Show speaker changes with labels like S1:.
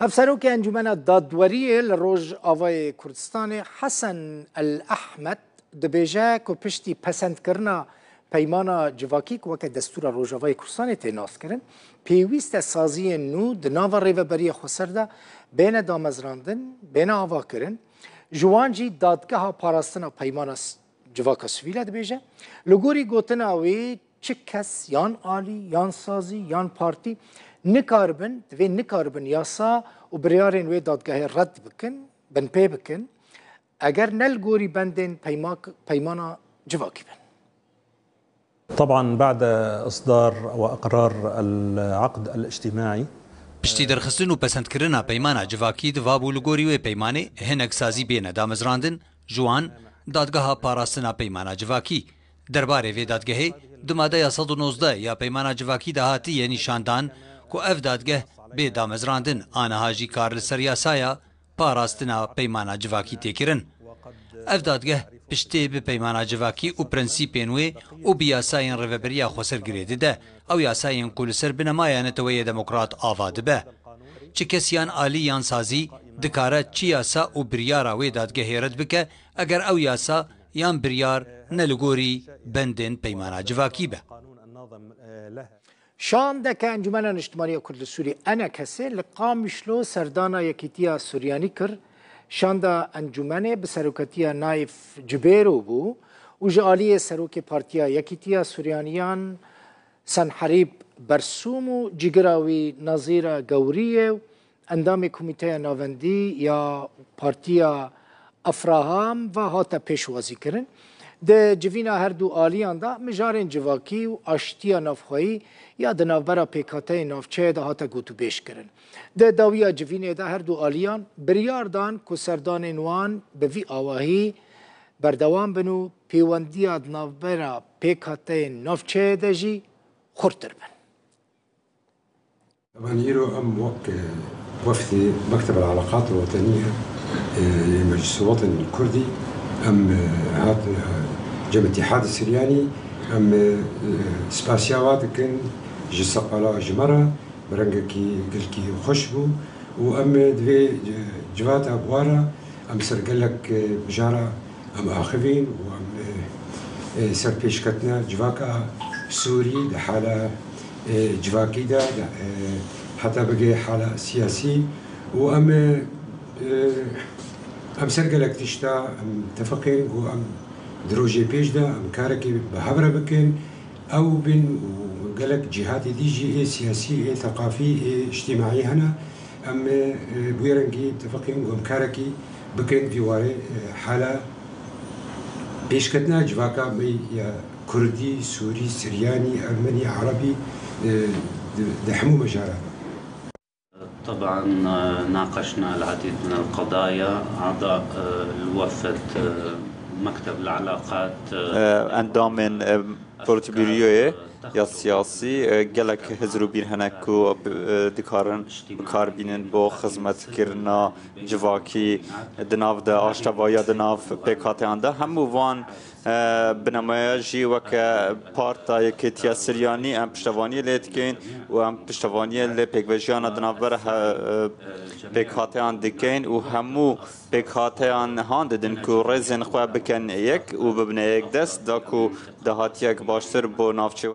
S1: هفسروك انجمن دادوریه لروج آوای کردستان حسن الاحمد دبیجه که پشتی پسند کرنا پیمانا جواکی که وقت دستور روج آوای کردستان تیناس کرن پیویست سازی نو دناو ریوبری خسرده بین دامزراندن بین آوا کرن جوانجی دادگاه پاراستنا پیمانا جواک سویل دبیجه لگوری گوتن آوی چه کس یان آلی یان سازی یان پارتی نکاربن و نکاربن یاسا و بریارین و دادگاه رد بکن بن پی بکن اگر نلگوری بندن پیمانا جواکی بن.
S2: طبعا بعد إصدار وإقرار العقد الاجتماعي
S3: پشتی درخستن و پسندکردنا پیمانا جواکی دوابو لگوری و پیمانه هنگ سازی بین دامزراندن جوان دادگاه پاراستنا پیمانا جواکی درباره وی دادگاهی دو ماده 119 یا پیمانا جواکی دهاتی یعنی شاندان کو اف دادگه به دامزراندن آنها جی کار لسر یاسایا پاراستنا پیمانا جواکی تکرن اف دادگه پشتی به پیمانا جواکی و پرنسیپین و بیاساین ریوبریا خسر گریده ده او یاساین کل سر بنمایان توی دموکرات آواد به چه کسیان آلی یان سازی دکاره چی یاسا و بریارا وی دادگه رد بکه اگر او یاسا یان بریار نلگوری بندن پیمانا جواکی به.
S1: شان دک انجمن اجتماعی کرد سوری انا کسی لقامشلو سردانا یکیتیا سوریانی کر شان دا انجمن بسروکتیا نایف جبیرو بو و جالی سروک پارتیا یکیتیا سوریانیان سنحریب برسوم و جگراوی نظیر گوریه اندام کمیته ناوندی یا پارتیا افراهام و هاتا پیشوازی کرن ده جوینا هر دو آلیان دا مجارن جواکی و آشتیا نافخوایی یا ده نافبرا پیکاته نافچه ده هاتا گوتو بیش کرن. ده داویا جوینه ده هر دو آلیان بریار دان که سردان نوان به وی آواهی بردوان بنو پیوندیا ده نافبرا پیکاته نافچه ده جی خورتر بن.
S4: طبعا يرو وفد مكتب العلاقات الوطنية لمجلس الوطني الكردي هذا جمع الاتحاد السرياني سباسياوات كن جسقالا جمرة برنجكي قلكي خشبو دوي جوات أبوارا سرقلك بجارة آخفين سربيشكتنا جواكا سوري ده حالة جواكي ده حتى بقي حالة سياسي سرقلك تشتا متفقين دروجي بيش ده كاركي بحبرة بكن أو بين وقالك جهاتي دي جي سياسي ثقافي اجتماعي هنا بويرنجي متفقين كاركي بكن في واري حالة بيش كتنا جواكا مي كردي سوري سرياني أرمني عربي دحمو مجارات.
S5: طبعا ناقشنا العديد من القضايا أعضاء الوفد مكتب العلاقات
S6: اندام پروتوبیریوی یا سیاسی گلک هزروبین هنکو دکارن بکار بینن با خدمت کردن جواکی دناو ده آشتبایا دناو پیکاته آنده همو وان بنمایشی و که پارتا یکیتیا سریانی ام پشتوانی لیتکین و ام پشتوانی لی پیکوژیان دناو بر پیکاته آن دکین و همو پیکاته آن هاند دن کو رزن خواه بکن یک و ببنه یک دست دا کو دهات یک باشتر با نافچه